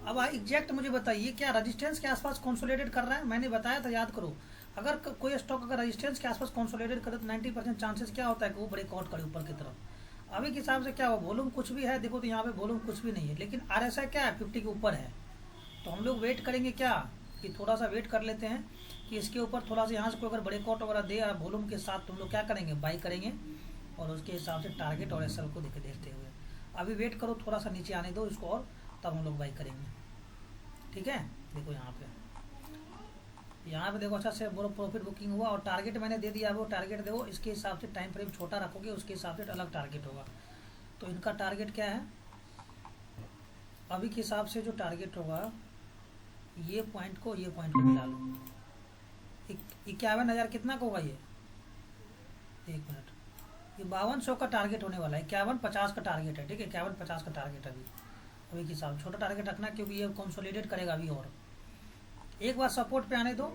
अब एग्जैक्ट मुझे बताइए क्या रजिस्टेंस के आसपास कंसोलिडेट कर रहा है। मैंने बताया था, याद करो, अगर कोई स्टॉक अगर रजिस्टेंस के आसपास कंसोलिडेट करे तो 90% चांसेस क्या होता है कि वो ब्रेकआउट करे ऊपर की तरफ। अभी के हिसाब से क्या हुआ, वॉल्यूम कुछ भी है, देखो तो यहाँ पे वॉल्यूम कुछ भी नहीं है, लेकिन RSI क्या है 50 के ऊपर है। तो हम लोग वेट करेंगे क्या कि थोड़ा सा वेट कर लेते हैं कि इसके ऊपर थोड़ा सा यहाँ से कोई अगर ब्रेकआउट वगैरह दे और वॉल्यूम के साथ तुम लोग क्या करेंगे, बाई करेंगे और उसके हिसाब से टारगेट और SL को देखते हुए अभी वेट करो, थोड़ा सा नीचे आने दो इसको और तब हम लोग बाई करेंगे। ठीक है, देखो यहाँ पे देखो अच्छा से प्रॉफिट बुकिंग हुआ और टारगेट मैंने दे दिया। वो टारगेट देखो, इसके हिसाब से टाइम फ्रेम छोटा रखोगे उसके हिसाब से अलग टारगेट होगा। तो इनका टारगेट क्या है अभी के हिसाब से, जो टारगेट होगा ये पॉइंट को मिला लो। 51,000 कितना का होगा ये, 1 मिनट, ये 5200 का टारगेट होने वाला है। 5150 का टारगेट है। ठीक है, 5150 का टारगेट है अभी के हिसाब, छोटा टारगेट रखना क्योंकि ये कंसोलिडेट करेगा अभी। और एक बार सपोर्ट पे आने दो,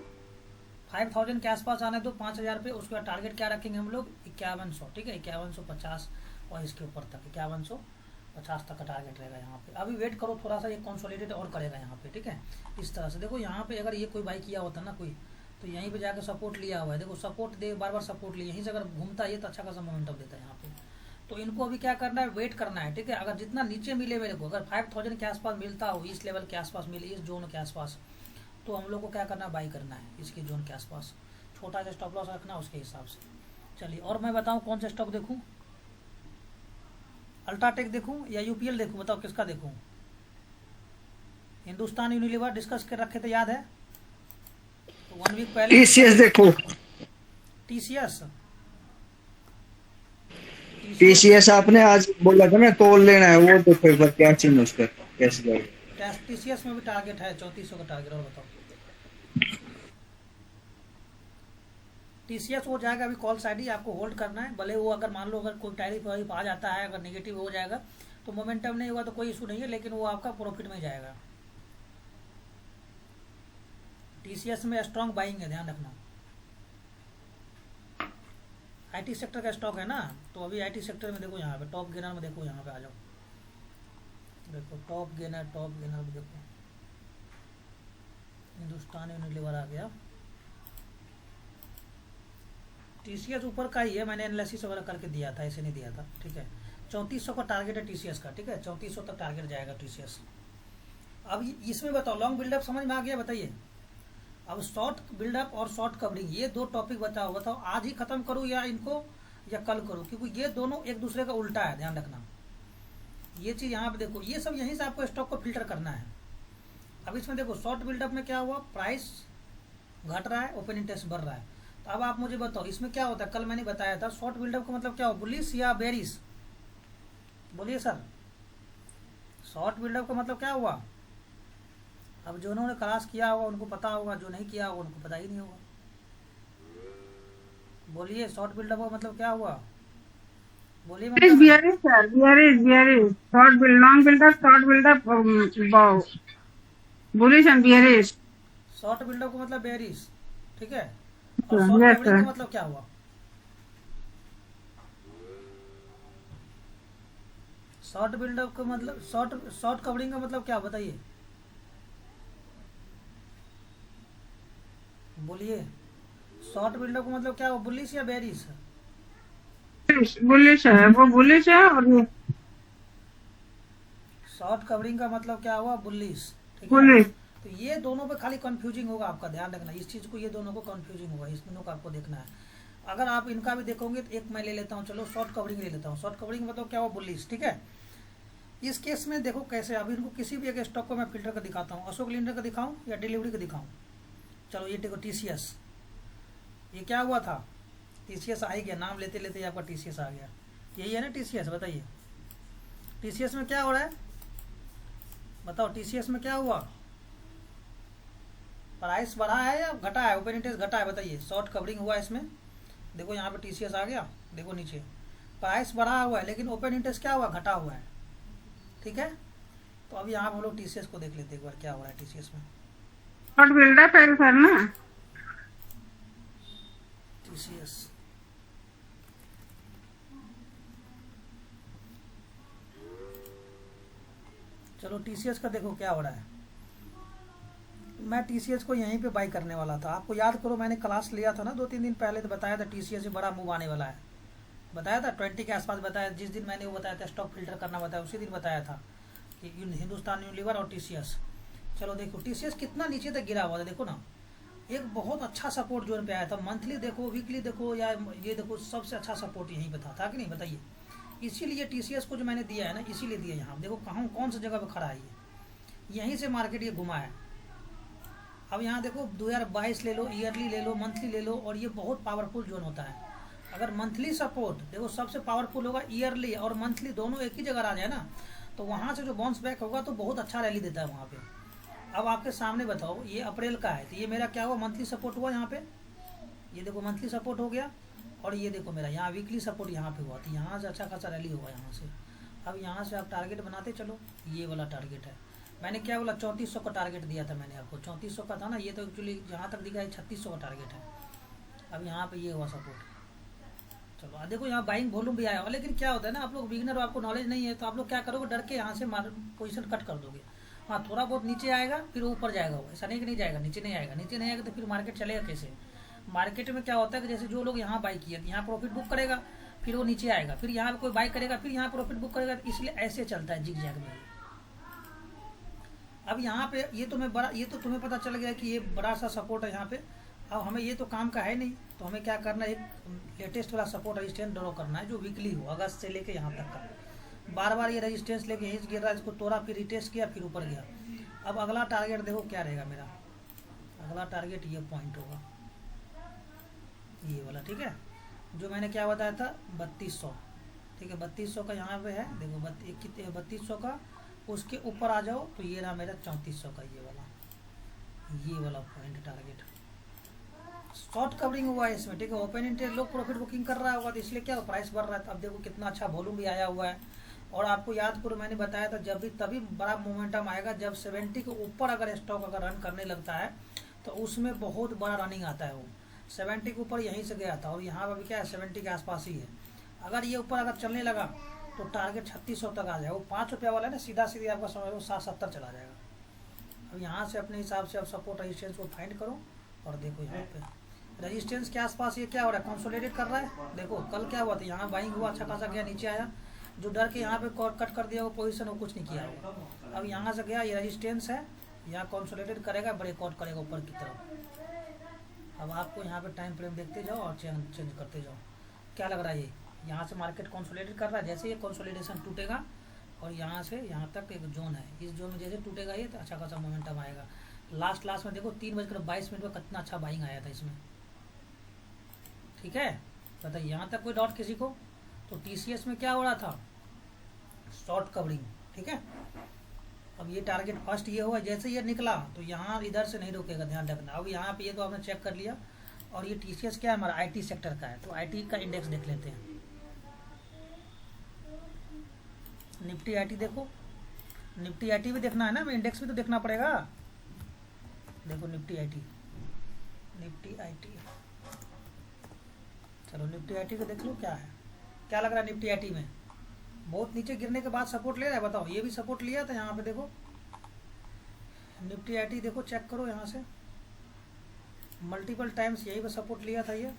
5000 के आसपास आने दो, 5000 पे, उसके बाद टारगेट क्या रखेंगे हम लोग 5100। ठीक है, 5150 और इसके ऊपर तक 5150 तक का टारगेट रहेगा यहाँ पे। अभी वेट करो थोड़ा सा, ये कंसोलिडेट और करेगा यहाँ पे। ठीक है, इस तरह से देखो यहाँ पे अगर ये कोई बाई किया होता ना कोई, तो यहीं पे जाकर सपोर्ट लिया हुआ है, देखो सपोर्ट दे, बार बार सपोर्ट लिया, यहीं से अगर घूमता है तो अच्छा खासा मोमेंटम देता है यहाँ पे। तो इनको अभी क्या करना है, वेट करना है। ठीक है, अगर जितना नीचे मिले मेरे को, अगर 5000 के आसपास मिलता हो, इस लेवल के आसपास मिले, इस जोन के आसपास, तो हम लोग को क्या करना है, बाई करना है इसके जोन के आसपास, छोटा सा स्टॉप लॉस रखना उसके हिसाब से। चलिए और मैं बताऊं कौन सा स्टॉक देखूं, अल्ट्राटेक देखूं या UPL देखूं, बताओ किसका देखूं। हिंदुस्तान यूनिलीवर डिस्कस कर रखे थे, याद है 1 वीक पहले। TCS देखो, TCS आपने आज बोला था ना कॉल लेना है, वो तो फिर क्या चीज है उसका, कैसे जाएगा। TCS में भी टारगेट है 3400 का टारगेट। और बताओ TCS हो जाएगा अभी कॉल साइड ही, आपको होल्ड करना है। भले वो अगर मान लो अगर कोई टैरिफ आ जाता है, अगर नेगेटिव हो जाएगा तो मोमेंटम नहीं होगा तो कोई इशू नहीं है, लेकिन वो आपका प्रॉफिट में जाएगा। TCS में स्ट्रॉन्ग बाइंग है, ध्यान रखना। IT सेक्टर का स्टॉक है ना, तो अभी IT सेक्टर में देखो, यहाँ पे टॉप गेनर में देखो, यहाँ पे आ जाओ, देखो टॉप गेनर में देखो, हिंदुस्तान यूनिलीवर आ गया। TCS ऊपर का ही है, मैंने एनालिसिस वगैरह करके दिया था, ऐसे नहीं दिया था। ठीक है, 3400 का टारगेट है TCS का। ठीक है, 3400 तक टारगेट जाएगा TCS। अब इसमें बताओ लॉन्ग बिल्डअप समझ में आ गया, बताइए। अब शॉर्ट बिल्डअप और शॉर्ट कवरिंग, ये 2 टॉपिक बताओ आज ही खत्म करूँ या इनको या कल करूँ, क्योंकि ये दोनों एक दूसरे का उल्टा है, ध्यान रखना। ये चीज़ यहाँ पे देखो, ये सब यहीं से आपको स्टॉक को फिल्टर करना है। अब इसमें देखो शॉर्ट बिल्डअप में क्या हुआ, प्राइस घट रहा है, ओपन इंटरेस्ट बढ़ रहा है। तो अब आप मुझे बताओ इसमें क्या होता है, कल मैंने बताया था शॉर्ट बिल्डअप का मतलब क्या हो, बुलिश या बेरिश, बोलिए सर। शॉर्ट बिल्डअप का मतलब क्या हुआ, अब जो उन्होंने क्लास किया होगा उनको पता होगा, जो नहीं किया होगा उनको पता ही नहीं होगा। बोलिए शॉर्ट बिल्डअप का मतलब क्या हुआ, बोलिए। bearish sir, bearish. Short build, long build-up, short build-up, bullish and bearish. Short buildup का मतलब बेरिश। ठीक है, Yes, और शॉर्ट sir. कवरिंग का मतलब क्या हुआ, शॉर्ट बिल्डअप का मतलब शॉर्ट कवरिंग का मतलब क्या, बताइए, बोलिए। शॉर्ट बिल्डअप का मतलब क्या हुआ, बुलिश या बेरिश। Bullish है, वो bullish है और ये शॉर्ट कवरिंग का मतलब क्या हुआ, बुलिश। ठीक है, bullish. तो ये दोनों पे खाली कंफ्यूजिंग होगा आपका, ध्यान रखना इस चीज को, ये दोनों को कंफ्यूजिंग होगा, इस दोनों को आपको देखना है। अगर आप इनका भी देखोगे तो एक मैं ले लेता हूँ, चलो शॉर्ट कवरिंग ले लेता हूँ। शॉर्ट कवरिंग मतलब क्या हुआ, बुलिश। ठीक है, इस केस में देखो कैसे, अभी इनको किसी भी एक स्टॉक को मैं फिल्टर कर दिखाता हूँ, अशोक लेलैंड का दिखाऊं या डिलीवरी का दिखाऊं। चलो ये देखो TCS, ये क्या हुआ था, TCS आ ही गया, नाम लेते लेते आपका TCS आ गया। यही है ना TCS, बताइए TCS में क्या हो रहा है, बताओ TCS में क्या हुआ, प्राइस बढ़ा है या घटा है, ओपन इंटरेस्ट घटा है, बताइए। शॉर्ट कवरिंग हुआ इसमें, देखो यहाँ पे टीसीएस आ गया, देखो नीचे प्राइस बढ़ा हुआ है लेकिन ओपन इंटरेस्ट क्या हुआ, घटा हुआ है। ठीक है, तो अब यहाँ हम लोग टीसीएस को देख लेते हैं एक बार क्या हो रहा है टीसीएस में। शॉर्ट बिल्डअप है सर ना। टीसीएस चलो टीसीएस का देखो क्या हो रहा है। मैं टीसीएस को यहीं पे बाई करने वाला था। आपको याद करो मैंने क्लास लिया था ना 2-3 दिन पहले, तो बताया था टीसीएस में बड़ा मूव आने वाला है, बताया था 20 के आसपास बताया। जिस दिन मैंने वो बताया था स्टॉक फिल्टर करना बताया, उसी दिन बताया था कि हिंदुस्तान यूनिलीवर और टीसीएस। चलो देखो टीसीएस कितना नीचे तक गिरा हुआ था, देखो ना एक बहुत अच्छा सपोर्ट जोन पे आया था। मंथली देखो, वीकली देखो, या ये देखो, सबसे अच्छा सपोर्ट यहीं पे था कि नहीं, बताइए। इसीलिए टीसीएस को जो मैंने दिया है ना, इसीलिए दिया। यहाँ देखो कहाँ कौन सी जगह पे खड़ा है, ये यहीं से मार्केट ये घुमा है। अब यहाँ देखो 2022 ले लो, ईयरली ले लो, मंथली ले लो, और ये बहुत पावरफुल जोन होता है। अगर मंथली सपोर्ट देखो सबसे पावरफुल होगा, ईयरली और मंथली दोनों एक ही जगह आ जाए ना, तो वहाँ से जो बाउंस बैक होगा तो बहुत अच्छा रैली देता है वहाँ पे। अब आपके सामने बताओ, ये अप्रैल का है, तो ये मेरा क्या हुआ, मंथली सपोर्ट हुआ यहाँ पे, ये देखो मंथली सपोर्ट हो गया, और ये देखो मेरा यहाँ वीकली सपोर्ट यहाँ पे हुआ, तो यहाँ से अच्छा खासा रैली होगा यहाँ से। अब यहाँ से आप टारगेट बनाते चलो, ये वाला टारगेट है। मैंने क्या बोला, 3400 का टारगेट दिया था मैंने आपको, 3400 का था ना, ये तो एक्चुअली जहाँ तक दिखा है 3600 का टारगेट है। अब यहाँ पे ये हुआ सपोर्ट। चलो देखो यहाँ बाइंग वॉल्यूम भी आया हुआ, लेकिन क्या होता है ना, आप लोग बिगिनर हो, आपको नॉलेज नहीं है, तो आप लोग क्या करोगे, डर के यहाँ से पोजीशन कट कर दोगे। हाँ थोड़ा बहुत नीचे आएगा फिर ऊपर जाएगा, वो ऐसा नहीं कि नहीं जाएगा, नीचे नहीं आएगा। नीचे नहीं आएगा तो फिर मार्केट चलेगा कैसे। मार्केट में क्या होता है कि जैसे जो लोग यहाँ बाई किया, यहाँ प्रॉफिट बुक करेगा, फिर वो नीचे आएगा, फिर यहाँ कोई बाई करेगा, फिर यहाँ प्रॉफिट बुक करेगा, इसलिए ऐसे चलता है जिग जैग में। अब यहाँ पे ये तो तुम्हें पता चल गया कि ये बड़ा सा सपोर्ट है यहाँ पे। अब हमें ये तो काम का है नहीं, तो हमें क्या करना है, एक लेटेस्ट वाला सपोर्ट रेजिस्टेंस ड्रॉ करना है जो वीकली हो, अगस्त से लेके यहाँ तक का। बार बार ये रेजिस्टेंस लेके यहीं गिर रहा है, इसको तोड़ा, फिर रिटेस्ट किया, फिर ऊपर गया। अब अगला टारगेट देखो क्या रहेगा मेरा, अगला टारगेट ये पॉइंट होगा, ये वाला। ठीक है, जो मैंने क्या बताया था 3200। ठीक है, 3200 का यहाँ पे है, देखो 3200 का, उसके ऊपर आ जाओ तो ये रहा मेरा 3400 का, ये वाला पॉइंट टारगेट। शॉर्ट कवरिंग हुआ है इसमें। ठीक है, ओपन इंटरेस्ट लोग प्रॉफिट बुकिंग कर रहा होगा, तो इसलिए क्या प्राइस बढ़ रहा है। अब देखो कितना अच्छा वॉल्यूम भी आया हुआ है। और आपको याद करो मैंने बताया था, जब भी तभी बड़ा मोमेंटम आएगा जब 70 के ऊपर अगर स्टॉक अगर रन करने लगता है, तो उसमें बहुत बड़ा रनिंग आता है। वो 70 के ऊपर यहीं से गया था, और यहाँ पर भी क्या है 70 के आसपास ही है। अगर ये ऊपर अगर चलने लगा तो टारगेट 3600 तक आ जाएगा। वो 5 रुपया वाला है ना, सीधा सीधे आपका समझ लो 60-70 चला जाएगा। अब यहाँ से अपने हिसाब से आप सपोर्ट रेजिस्टेंस को फाइंड करो, और देखो यहाँ पे रेजिस्टेंस के आसपास ये क्या हो रहा है, कंसोलिडेट कर रहा है। देखो कल क्या हुआ था, यहाँ बाइंग हुआ, अच्छा खासा गया, नीचे आया, जो डर के यहाँ पे कट कर दिया वो पोजीशन, वो कुछ नहीं किया होगा। अब यहाँ से गया, ये रेजिस्टेंस है, यहाँ कंसोलिडेट करेगा, ब्रेकआउट करेगा ऊपर की तरफ। अब आपको यहाँ पे टाइम फ्रेम देखते जाओ और चेंज करते जाओ। क्या लग रहा है, ये यहाँ से मार्केट कंसोलिडेट कर रहा है, जैसे ये कंसोलिडेशन टूटेगा और यहाँ से यहाँ तक एक जोन है, इस जोन में जैसे टूटेगा ये, तो अच्छा खासा मोमेंटम आएगा। लास्ट में देखो 3:22 में कितना अच्छा बाइंग आया था इसमें। ठीक है, बताइए यहाँ तक कोई डाउट किसी को। तो टीसीएस में क्या हो रहा था, शॉर्ट कवरिंग। ठीक है, अब ये टारगेट फर्स्ट ये हुआ, जैसे ये निकला तो यहाँ इधर से नहीं रुकेगा, ध्यान रखना। अब यहाँ पे ये तो आपने चेक कर लिया, और ये टीसीएस क्या है हमारा आईटी सेक्टर का है, तो आईटी का इंडेक्स देख लेते हैं। निफ्टी आईटी देखो, निफ्टी आईटी भी देखना है ना, इंडेक्स भी तो देखना पड़ेगा। देखो निफ्टी आईटी, चलो निफ्टी आईटी को देख लो क्या है, क्या लग रहा है निफ्टी आईटी में। बहुत नीचे गिरने के बाद सपोर्ट ले रहा है, बताओ। ये भी सपोर्ट लिया था यहाँ पे, देखो निफ्टी आईटी देखो, चेक करो यहाँ से, मल्टीपल टाइम्स यही पे सपोर्ट लिया था ये।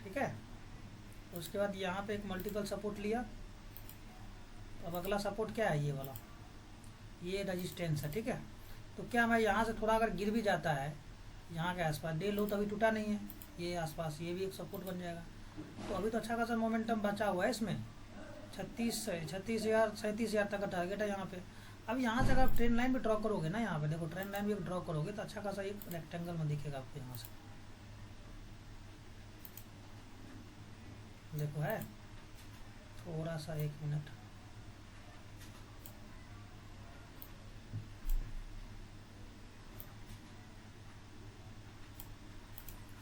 ठीक है, उसके बाद यहाँ पे एक मल्टीपल सपोर्ट लिया। अब अगला सपोर्ट क्या है, ये वाला, ये रेजिस्टेंस है। ठीक है, तो क्या मैं यहाँ से थोड़ा अगर गिर भी जाता है यहाँ के आसपास, डे लो तो अभी टूटा नहीं है, ये आसपास ये भी एक सपोर्ट बन जाएगा। तो अभी तो अच्छा खासा मोमेंटम बचा हुआ है इसमें, 37,000 तक का टारगेट है यहाँ पे। अब यहाँ से अगर आप ट्रेंड लाइन भी ड्रॉ करोगे ना, यहाँ पे देखो ट्रेंड लाइन भी ड्रॉ करोगे तो अच्छा खासा एक रेक्टेंगल में दिखेगा आपको यहाँ से। देखो है, थोड़ा सा 1 मिनट,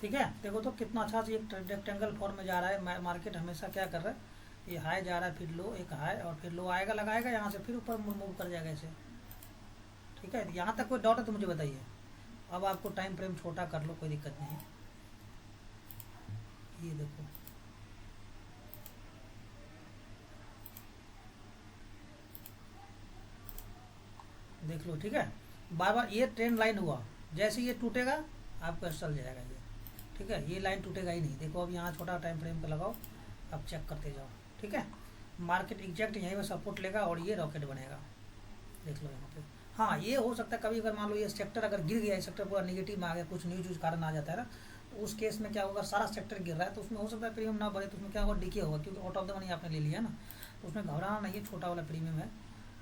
ठीक है, देखो तो कितना अच्छा से एक रेक्टेंगल फॉर्म में जा रहा है। मार्केट हमेशा क्या कर रहा है, ये हाई जा रहा है, फिर लो, एक हाई और फिर लो आएगा, लगाएगा यहाँ से, फिर ऊपर मूव कर जाएगा ऐसे। ठीक है, यहाँ तक कोई डाउट है तो मुझे बताइए। अब आपको टाइम फ्रेम छोटा कर लो, कोई दिक्कत नहीं है। ये देखो देख लो, ठीक है। बार बार ये ट्रेंड लाइन हुआ, जैसे ये टूटेगा आपका चल जाएगा ये। ठीक है, ये लाइन टूटेगा ही नहीं। देखो अब यहाँ छोटा टाइम फ्रेम पे लगाओ, अब चेक करते जाओ। ठीक है, मार्केट एग्जैक्ट यहीं पे सपोर्ट लेगा और ये रॉकेट बनेगा। देख लो यहाँ पे। हाँ, ये हो सकता है कभी अगर मान लो ये सेक्टर अगर गिर गया, सेक्टर पूरा निगेटिव में आ गया, कुछ न्यूज कारण आ जाता है ना, तो उस केस में क्या होगा, सारा सेक्टर गिर रहा है तो उसमें हो सकता है प्रीमियम ना बढ़े, तो उसमें क्या होगा, डिके होगा, क्योंकि आउट ऑफ द मनी आपने ले लिया ना, तो उसमें घबराना नहीं है, छोटा वाला प्रीमियम है।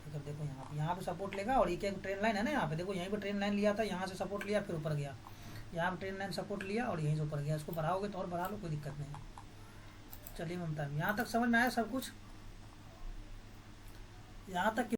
अगर देखो यहाँ पे सपोर्ट लेगा और एक ट्रेन लाइन है ना, यहाँ पे देखो, यहीं पे ट्रेन लाइन लिया था, यहाँ से सपोर्ट लिया, फिर ऊपर गया, यहाँ पे ट्रेन लाइन सपोर्ट लिया और यहीं से ऊपर गया। इसको बढ़ाओगे तो और बढ़ा लो, कोई दिक्कत नहीं। चलिए ममता, यहाँ तक समझ में आया सब कुछ, यहाँ तक